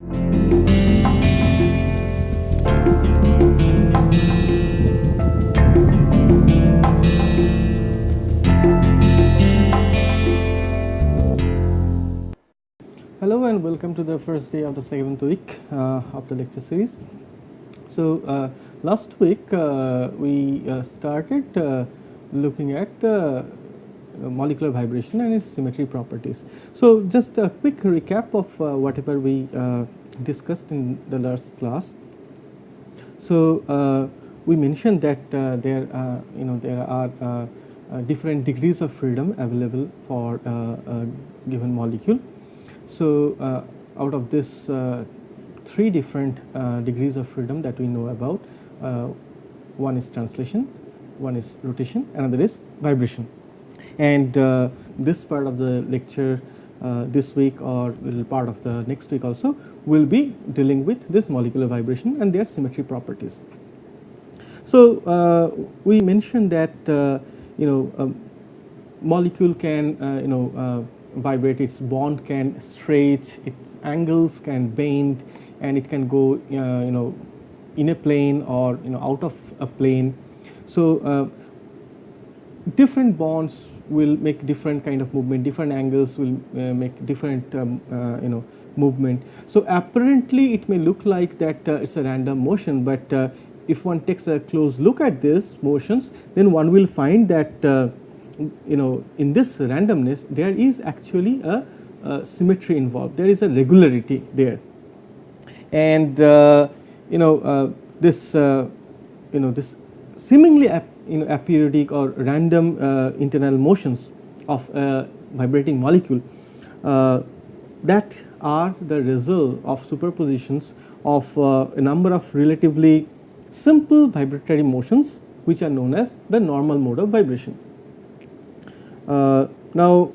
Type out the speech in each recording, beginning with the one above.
Hello and welcome to the first day of the 7th week of the lecture series. So last week we started looking at the molecular vibration and its symmetry properties. So just a quick recap of whatever we discussed in the last class. So we mentioned that there are different degrees of freedom available for a given molecule. So out of this three different degrees of freedom that we know about, one is translation, one is rotation, another is vibration. And this part of the lecture this week or little part of the next week also will be dealing with this molecular vibration and their symmetry properties. So we mentioned that molecule can vibrate, its bond can stretch, its angles can bend, and it can go in a plane or out of a plane. So different bonds will make different kind of movement, different angles will make different movement. So apparently it may look like that it's a random motion, but if one takes a close look at these motions, then one will find that in this randomness there is actually a symmetry involved, there is a regularity there. And this seemingly aperiodic or random internal motions of a vibrating molecule that are the result of superpositions of a number of relatively simple vibratory motions which are known as the normal mode of vibration. Now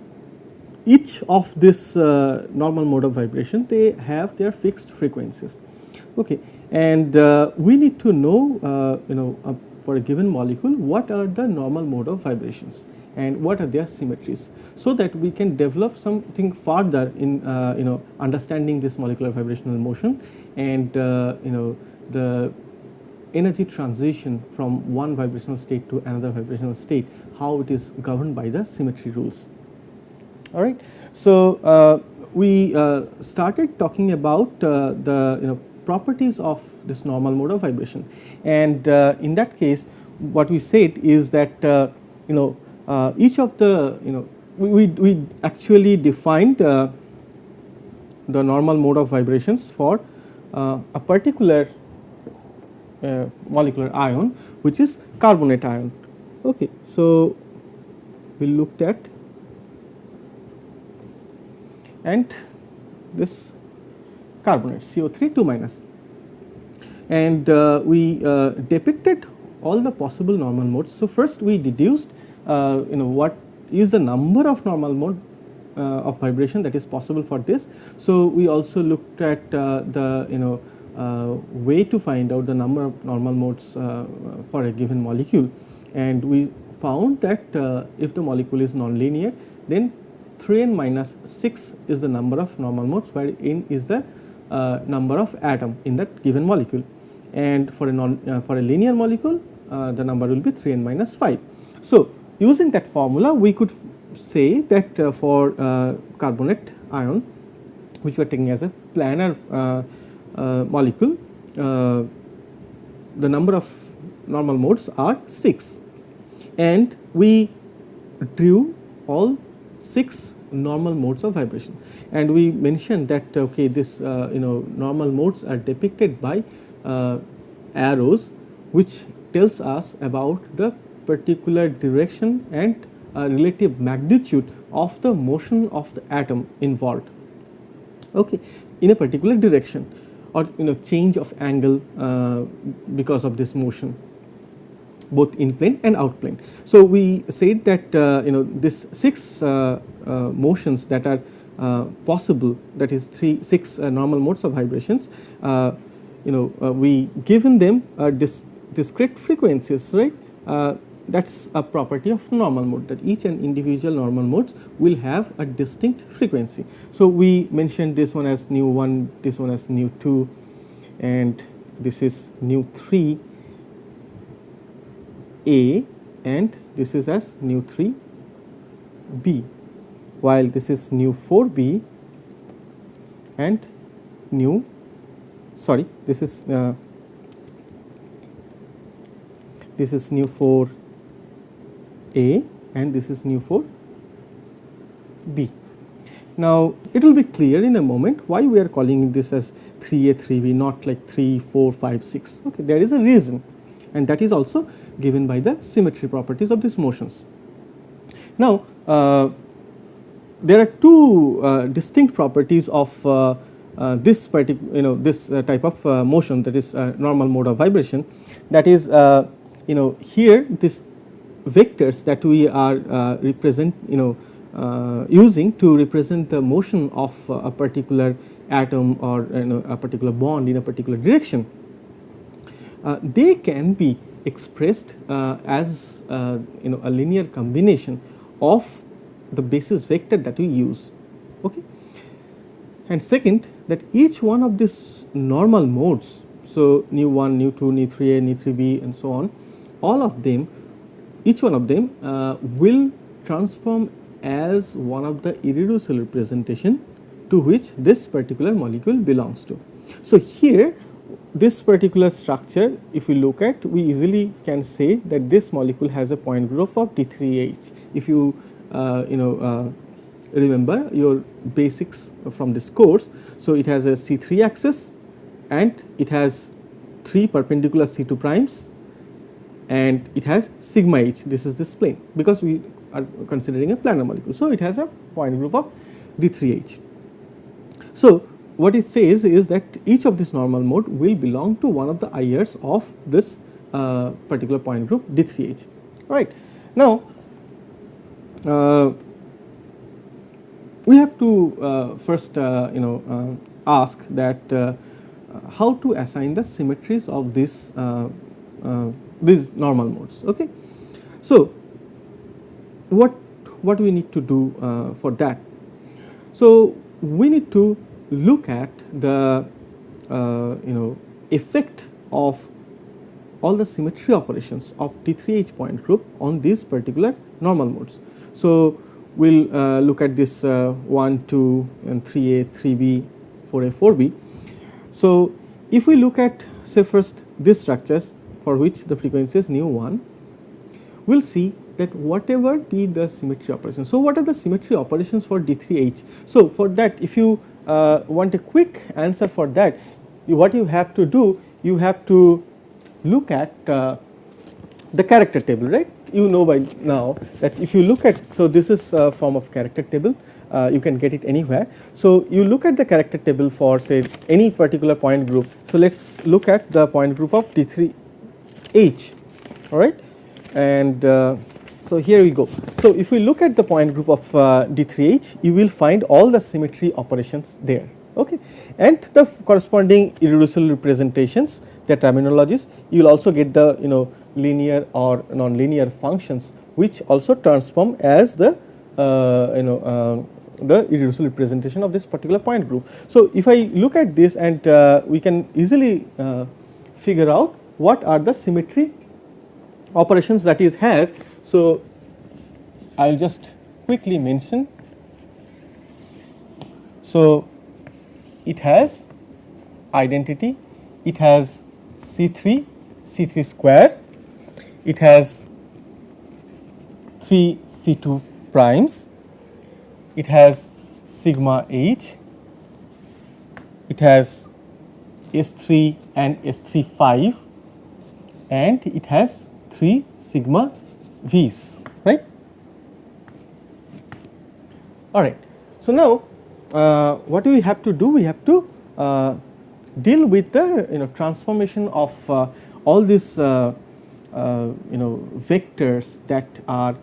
each of this normal mode of vibration, they have their fixed frequencies, okay, and we need to know for a given molecule what are the normal mode of vibrations and what are their symmetries, so that we can develop something further in understanding this molecular vibrational motion and the energy transition from one vibrational state to another vibrational state, how it is governed by the symmetry rules. All right. So we started talking about the properties of this normal mode of vibration, and in that case, what we said is that each of the we actually defined the normal mode of vibrations for a particular molecular ion, which is carbonate ion. Okay, so we looked at, and this carbonate CO3 2 minus, and we depicted all the possible normal modes. So first we deduced what is the number of normal mode of vibration that is possible for this. So we also looked at the way to find out the number of normal modes for a given molecule, and we found that if the molecule is nonlinear, then 3n minus 6 is the number of normal modes, where n is the number of atom in that given molecule, and for a linear molecule the number will be 3n minus 5. So using that formula, we could say that for carbonate ion, which we are taking as a planar molecule, the number of normal modes are 6, and we drew all 6 normal modes of vibration, and we mentioned that okay, this normal modes are depicted by arrows, which tells us about the particular direction and relative magnitude of the motion of the atom involved, okay, in a particular direction, or change of angle because of this motion, both in plane and out plane. So we said that this 6 motions that are possible, that is 6 normal modes of vibrations, we given them discrete frequencies, right? that's a property of normal mode, that each and individual normal modes will have a distinct frequency. So we mentioned this one as nu 1, this one as nu 2, and this is nu 3a, and this is as nu 3b, while this is nu 4b and nu, sorry, this is nu 4a and this is nu 4b. Now it will be clear in a moment why we are calling this as 3a 3b, not like 3 4 5 6. Okay, there is a reason, and that is also given by the symmetry properties of these motions. Now there are two distinct properties of this particular, this type of motion, that is normal mode of vibration. That is, here this vectors that we are using to represent the motion of a particular atom or a particular bond in a particular direction, they can be expressed as a linear combination of the basis vector that we use. Okay. And second, that each one of these normal modes, so nu 1, nu 2, nu 3a, nu 3b and so on, all of them, each one of them will transform as one of the irreducible representation to which this particular molecule belongs to. So here this particular structure, if we look at, we easily can say that this molecule has a point group of D3H. If you remember your basics from this course, so it has a C3 axis and it has 3 perpendicular C2 primes and it has sigma h. This is this plane because we are considering a planar molecule. So it has a point group of D3H. So what it says is that each of this normal mode will belong to one of the IRs of this particular point group D3H. Right. Now we have to first ask that how to assign the symmetries of this these normal modes. Okay. So what we need to do for that? So we need to look at the effect of all the symmetry operations of D3H point group on these particular normal modes. So we'll look at this 1, 2 and 3a, 3b, 4a, 4b. So if we look at, say, first these structures for which the frequency is nu 1, we'll see that whatever be the symmetry operations. So what are the symmetry operations for D3H? So for that, if you want a quick answer for that, what you have to do, you have to look at the character table, right? You know by now that if you look at, so this is a form of character table, you can get it anywhere. So you look at the character table for, say, any particular point group. So let's look at the point group of D3H, all right? And so here we go. So if we look at the point group of D3H, you will find all the symmetry operations there, okay? And the corresponding irreducible representations, the terminologies, you will also get the linear or non-linear functions which also transform as the the irreducible representation of this particular point group. So if I look at this, and we can easily figure out what are the symmetry operations that it has. So I'll just quickly mention. So it has identity, it has C3 square, it has 3 C2 primes, it has sigma h, it has S3 and S3 5, and it has 3 sigma v's, right? All right. So now what do we have to do? We have to deal with the transformation of all these vectors that are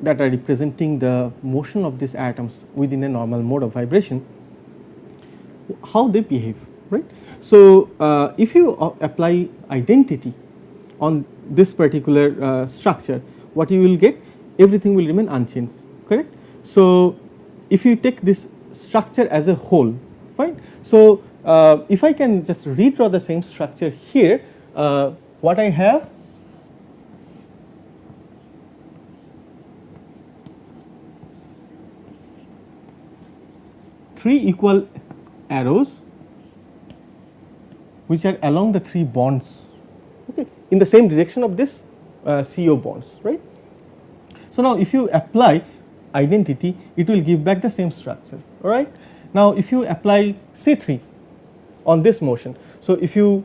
representing the motion of these atoms within a normal mode of vibration, how they behave, right? So if you apply identity on this particular structure, what you will get, everything will remain unchanged, correct? So if you take this structure as a whole, fine. So if I can just redraw the same structure here, what I have, three equal arrows which are along the three bonds, okay, in the same direction of this CO bonds, right? So now if you apply identity, it will give back the same structure, all right? Now if you apply C3 on this motion, so if you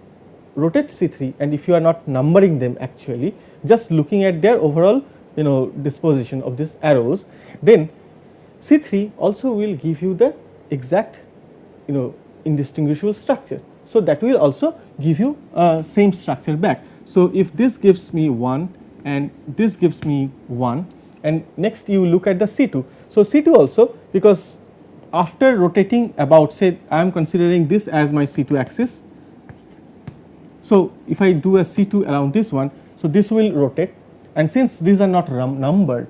rotate C3 and if you are not numbering them actually, just looking at their overall, you know, disposition of these arrows, then C3 also will give you the exact, you know, indistinguishable structure. So that will also give you same structure back. So if this gives me 1 and this gives me 1, and next you look at the C2. So C2 also, because after rotating about, say I am considering this as my C2 axis. So if I do a C2 around this one, so this will rotate, and since these are not numbered,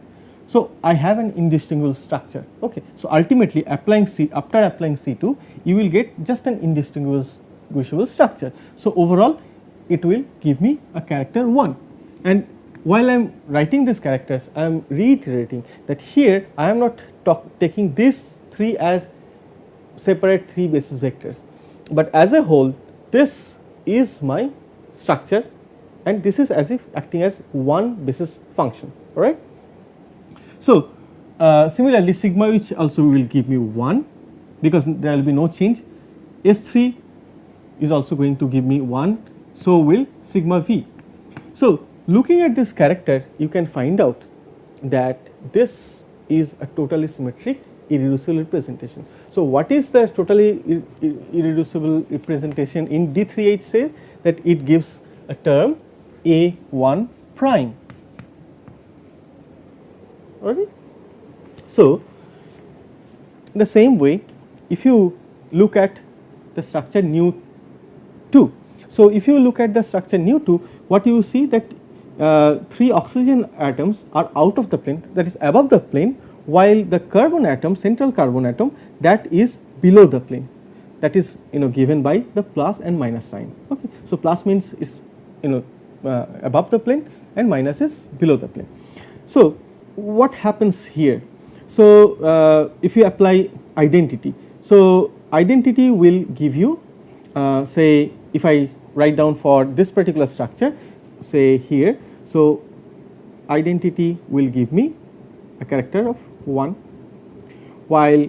so I have an indistinguishable structure. Okay. So ultimately applying after applying C2, you will get just an indistinguishable structure. So overall it will give me a character 1. And while I am writing these characters, I am reiterating that here I am not taking these 3 as separate 3 basis vectors, but as a whole this is my structure and this is as if acting as one basis function, alright. So similarly sigma which also will give me 1 because there will be no change. S3 is also going to give me 1, so will sigma v. So looking at this character, you can find out that this is a totally symmetric irreducible representation. So what is the totally irreducible representation in D3H? Say that it gives a term A1 prime. Alright. So in the same way, if you look at the structure nu 2, so if you look at the structure nu 2, what you see that 3 oxygen atoms are out of the plane, that is above the plane, while the carbon atom, central carbon atom, that is below the plane, that is, you know, given by the plus and minus sign. Okay. So plus means it's, you know, above the plane and minus is below the plane. So what happens here? So if you apply identity, so identity will give you, say if I write down for this particular structure, say here, so identity will give me a character of 1, while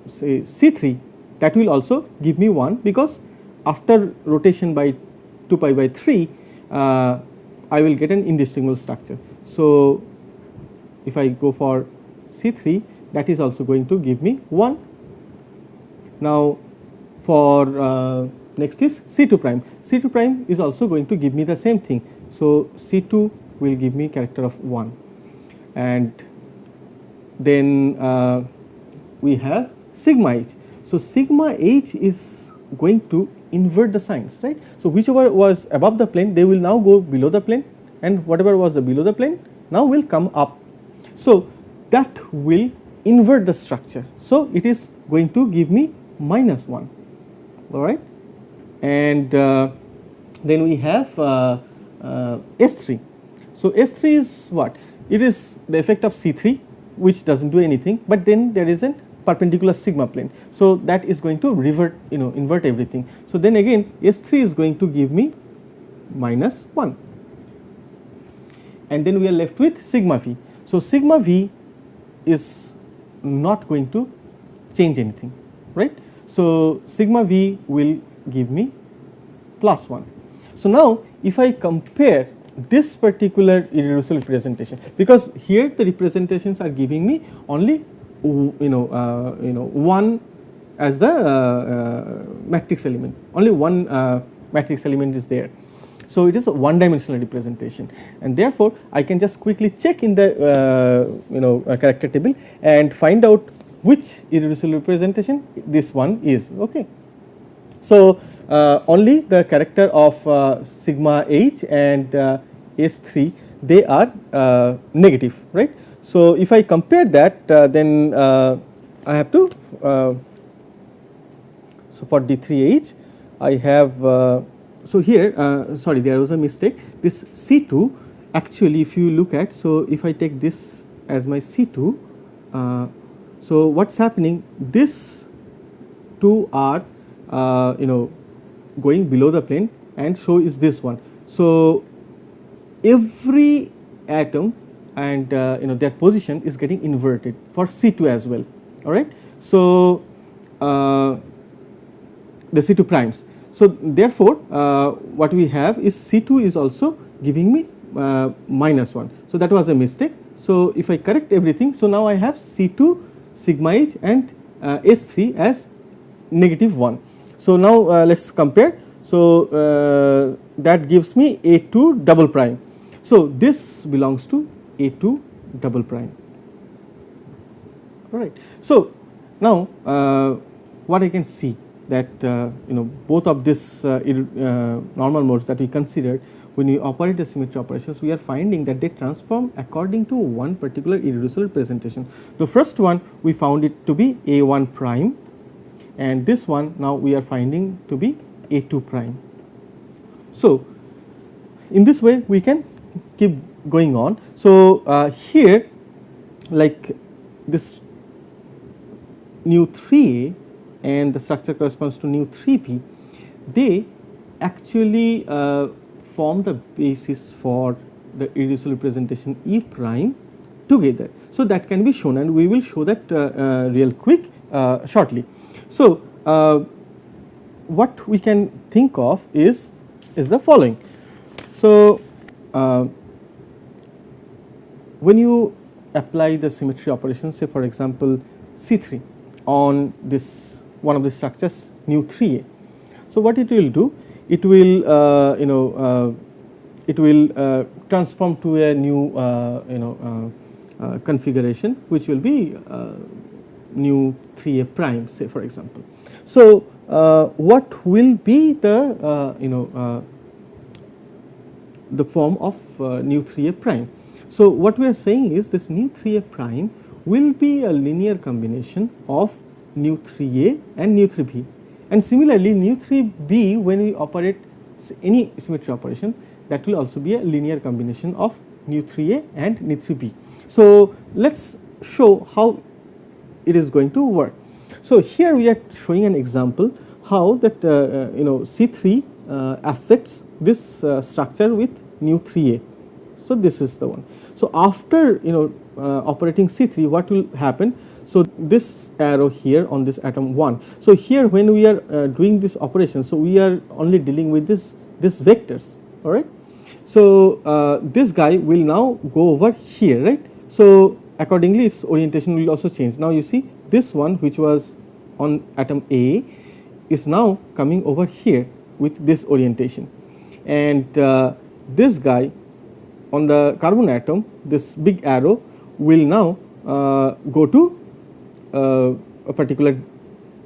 say C3, that will also give me 1 because after rotation by 2 pi by 3 I will get an indistinguishable structure. So if I go for C3, that is also going to give me 1. Now for next is C2 prime. C2 prime is also going to give me the same thing. So C2 will give me character of 1, and then we have sigma h. So sigma h is going to invert the signs, right? So whichever was above the plane, they will now go below the plane, and whatever was the below the plane now will come up. So that will invert the structure. So it is going to give me -1, all right. And then we have S3. So S3 is what? It is the effect of C3, which doesn't do anything, but then there is a perpendicular sigma plane. So that is going to revert, you know, invert everything. So then again S3 is going to give me -1, and then we are left with sigma v. So sigma v is not going to change anything, right? So sigma v will give me +1. So now if I compare this particular irreducible representation, because here the representations are giving me only one as the matrix element, only one matrix element is there. So it is a one dimensional representation, and therefore I can just quickly check in the character table and find out which irreducible representation this one is. Okay. So only the character of sigma h and S3, they are negative, right? So if I compare that, then I have to, so for D3H, I have, so here, sorry, there was a mistake. This C2, actually, if you look at, so if I take this as my C2, so what's happening, this two are, going below the plane, and so is this one. So every atom and their position is getting inverted for C2 as well. All right. So the C2 primes. So therefore, what we have is C2 is also giving me -1. So that was a mistake. So if I correct everything, so now I have C2 sigma H and S3 as -1. So now let's compare. So that gives me A2 double prime. So this belongs to A2 double prime. All right. So now what I can see that both of this normal modes that we considered, when we operate the symmetry operations, we are finding that they transform according to one particular irreducible representation. The first one we found it to be A1 prime, and this one now we are finding to be A2 prime. So in this way we can keep going on. So here, like this nu 3A and the structure corresponds to nu 3B, they actually form the basis for the irreducible representation E prime together. So that can be shown, and we will show that real quick shortly. So what we can think of is the following. So when you apply the symmetry operation, say for example C3 on this one of the structures nu 3A, so what it will do, it will transform to a new configuration, which will be nu 3A prime, say for example. So what will be the form of nu 3A prime? So what we are saying is this nu 3A prime will be a linear combination of nu 3A and nu 3B, and similarly nu 3B, when we operate any symmetry operation, that will also be a linear combination of nu 3A and nu 3B. So let's show how it is going to work. So here we are showing an example how that C3 affects this structure with nu 3A. So this is the one. So after operating C3, what will happen? So this arrow here on this atom 1. So here when we are doing this operation, so we are only dealing with this vectors. All right. So this guy will now go over here, right? So accordingly its orientation will also change. Now you see this one, which was on atom A, is now coming over here with this orientation, and this guy on the carbon atom, this big arrow, will now go to a particular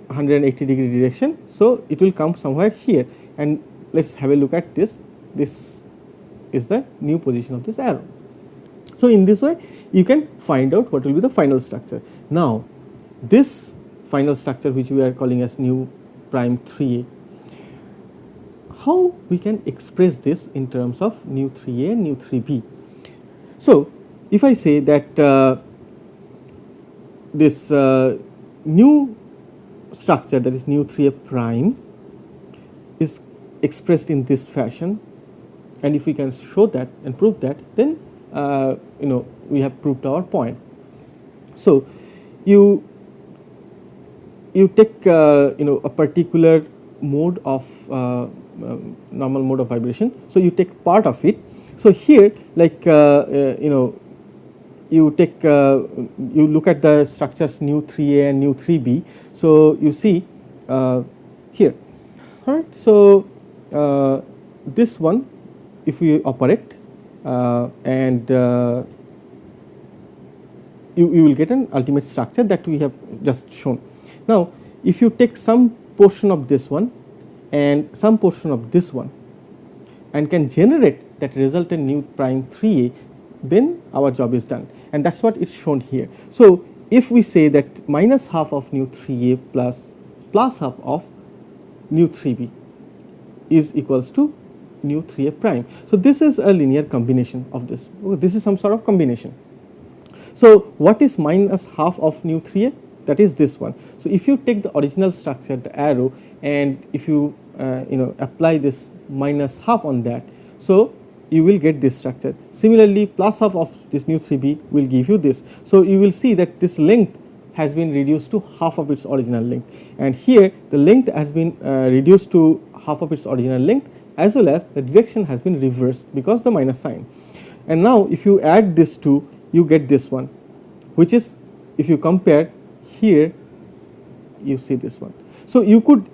180-degree direction. So it will come somewhere here, and let's have a look at this. This is the new position of this arrow. So in this way you can find out what will be the final structure. Now this final structure, which we are calling as nu prime 3A, how we can express this in terms of nu 3A and nu 3B. So if I say that this new structure, that is nu 3A prime, is expressed in this fashion, and if we can show that and prove that, then we have proved our point. So you take a particular mode of normal mode of vibration, so you take part of it. So here, like you take you look at the structures nu 3A and nu 3B. So you see here, all right. So this one, if we operate and you will get an ultimate structure that we have just shown. Now if you take some portion of this one and some portion of this one and can generate that result in nu prime 3a, then our job is done, and that's what is shown here. So if we say that minus half of nu 3a plus half of nu 3b is equals to nu 3a prime. So this is a linear combination of this. This is some sort of combination. So what is minus half of nu 3a? That is this one. So if you take the original structure, the arrow, and if you apply this minus half on that, so you will get this structure. Similarly, plus half of this nu 3b will give you this. So you will see that this length has been reduced to half of its original length, and here the length has been reduced to half of its original length, as well as the direction has been reversed because the minus sign. And now if you add this two, you get this one, which is, if you compare here, you see this one. So you could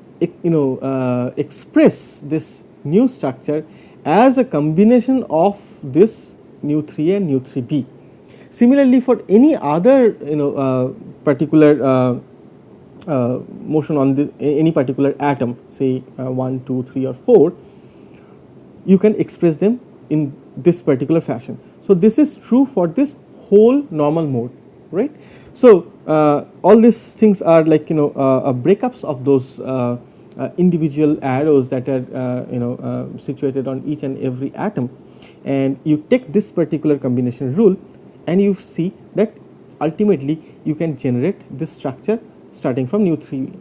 express this new structure as a combination of this nu 3a and nu 3b. Similarly, for any other particular motion on any particular atom, say 1, 2, 3 or 4, you can express them in this particular fashion. So this is true for this whole normal mode, right? So all these things are like breakups of those individual arrows that are situated on each and every atom, and you take this particular combination rule, and you see that ultimately you can generate this structure starting from nu 3b.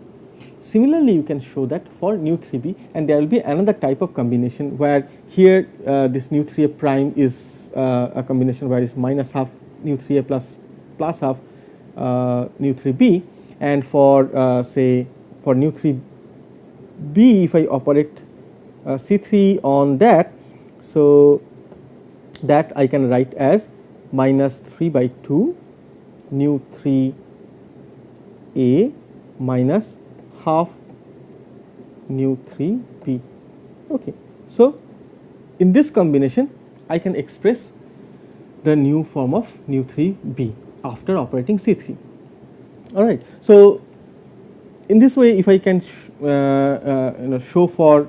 Similarly, you can show that for nu 3b, and there will be another type of combination where here this nu 3a prime is a combination where it's minus half nu 3a plus half nu 3b, and for say for nu 3b, if I operate C3 on that, so that I can write as minus 3 by 2 nu 3a minus half nu 3b. Okay, so in this combination I can express the new form of nu 3b after operating C3. All right, so in this way, if I can show for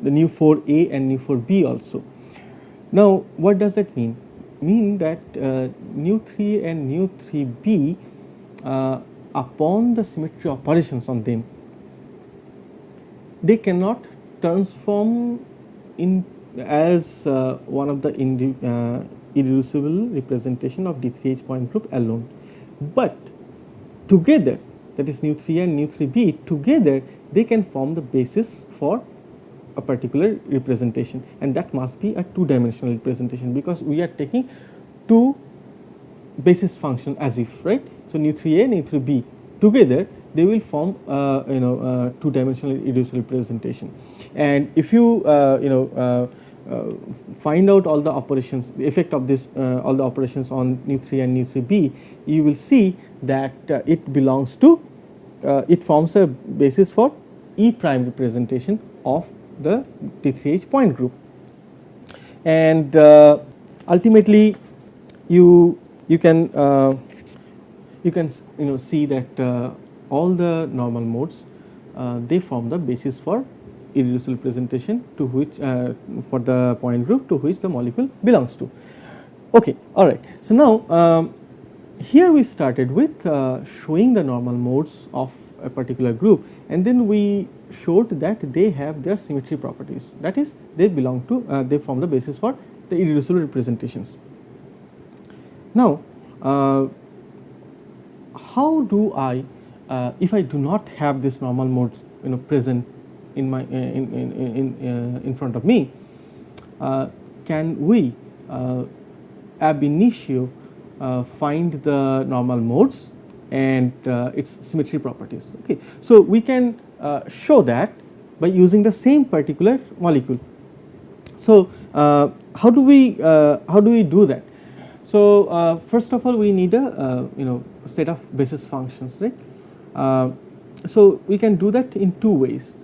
the nu 4a and nu 4b also. Now what does that mean? Mean that nu 3 and nu 3b upon the symmetry operations on them, they cannot transform in as one of the irreducible representation of D3H point group alone, but together, that is nu 3 and nu 3b, together they can form the basis for a particular representation, and that must be a two-dimensional representation because we are taking two basis function as if, right? So nu 3a, nu 3b together they will form two-dimensional irreducible representation. And if you find out all the operations, the effect of this all the operations on nu 3 and nu 3b, you will see that it belongs to it forms a basis for E prime representation of the D3H point group, and ultimately you can see that all the normal modes they form the basis for irreducible representation to which for the point group to which the molecule belongs to. Okay, all right. So now here we started with showing the normal modes of a particular group, and then we showed that they have their symmetry properties. That is, they belong to they form the basis for the irreducible representations. Now, how do I, if I do not have this normal modes present in my in front of me, can we ab initio find the normal modes and its symmetry properties? Okay, so we can show that by using the same particular molecule. So how do we do that? So first of all, we need a set of basis functions, right? So we can do that in two ways.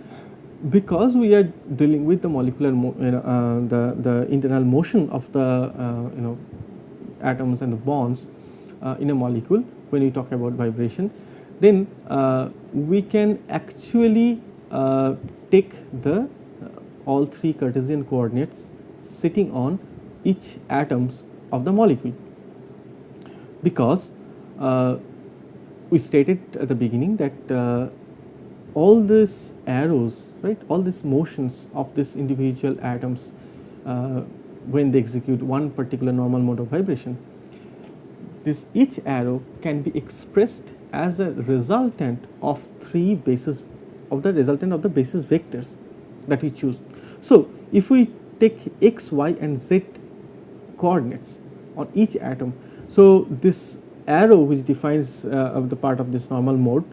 Because we are dealing with the molecular the internal motion of the atoms and the bonds in a molecule when we talk about vibration, then we can actually take the all three Cartesian coordinates sitting on each atoms of the molecule, because we stated at the beginning that all these arrows, right, all these motions of these individual atoms when they execute one particular normal mode of vibration, this each arrow can be expressed as a resultant of three basis of the resultant of the basis vectors that we choose. So if we take x, y and z coordinates on each atom, so this arrow which defines of the part of this normal mode,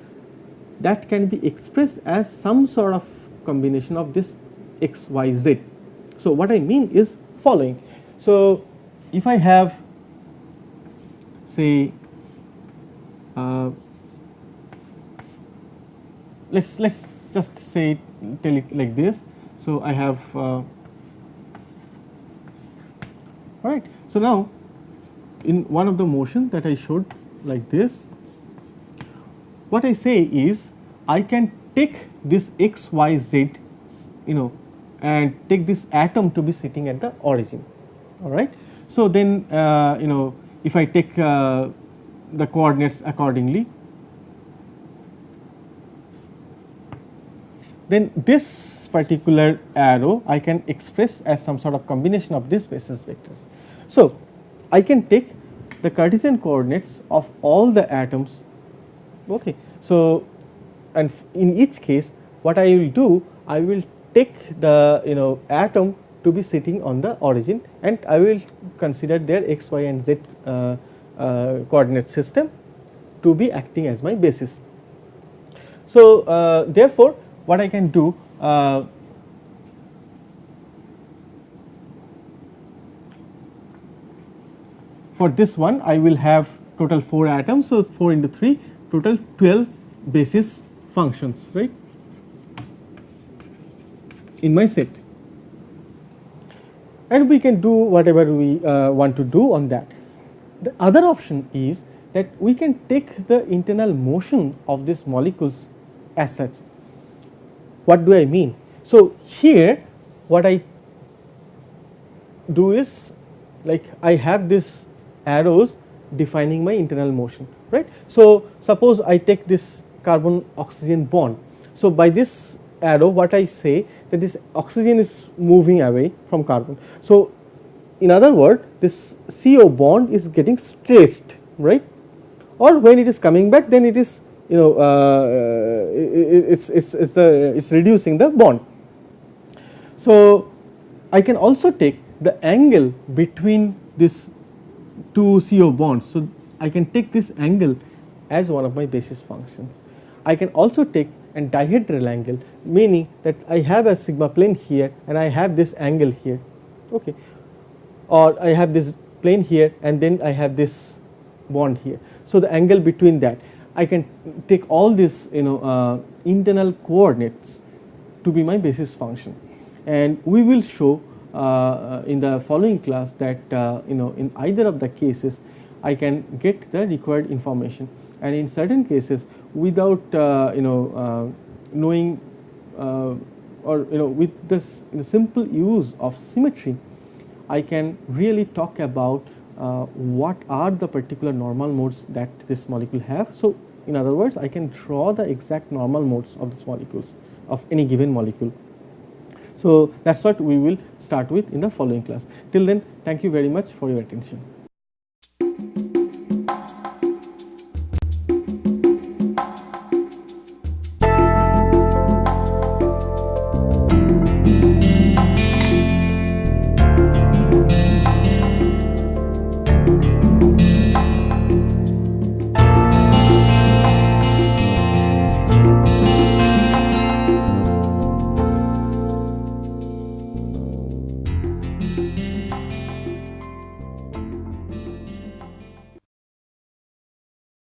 that can be expressed as some sort of combination of this x, y, z. So what I mean is following. So if I have, say, let's just say tell it like this. So I have all right. So now in one of the motion that I showed like this, what I say is I can take this x, y, z, and take this atom to be sitting at the origin. All right. So then if I take the coordinates accordingly, then this particular arrow I can express as some sort of combination of these basis vectors. So I can take the Cartesian coordinates of all the atoms. Okay. So and in each case, what I will do, I will take the atom to be sitting on the origin, and I will consider their x, y, and z coordinate system to be acting as my basis. So therefore, what I can do, for this one I will have total 4 atoms, so 4 into 3, total 12 basis functions, right, in my set, and we can do whatever we want to do on that. The other option is that we can take the internal motion of these molecules as such. What do I mean? So here what I do is, like, I have these arrows defining my internal motion, right. So suppose I take this carbon oxygen bond. So by this arrow, what I say, that this oxygen is moving away from carbon. So in other words, this CO bond is getting stressed, right, or when it is coming back, then it is it's reducing the bond. So I can also take the angle between these two CO bonds. So I can take this angle as one of my basis functions. I can also take a dihedral angle, meaning that I have a sigma plane here and I have this angle here, okay, or I have this plane here and then I have this bond here. So the angle between that, I can take all these internal coordinates to be my basis function, and we will show in the following class that in either of the cases I can get the required information, and in certain cases without knowing or with this simple use of symmetry, I can really talk about what are the particular normal modes that this molecule have. So in other words, I can draw the exact normal modes of these molecules, of any given molecule. So that's what we will start with in the following class. Till then, thank you very much for your attention.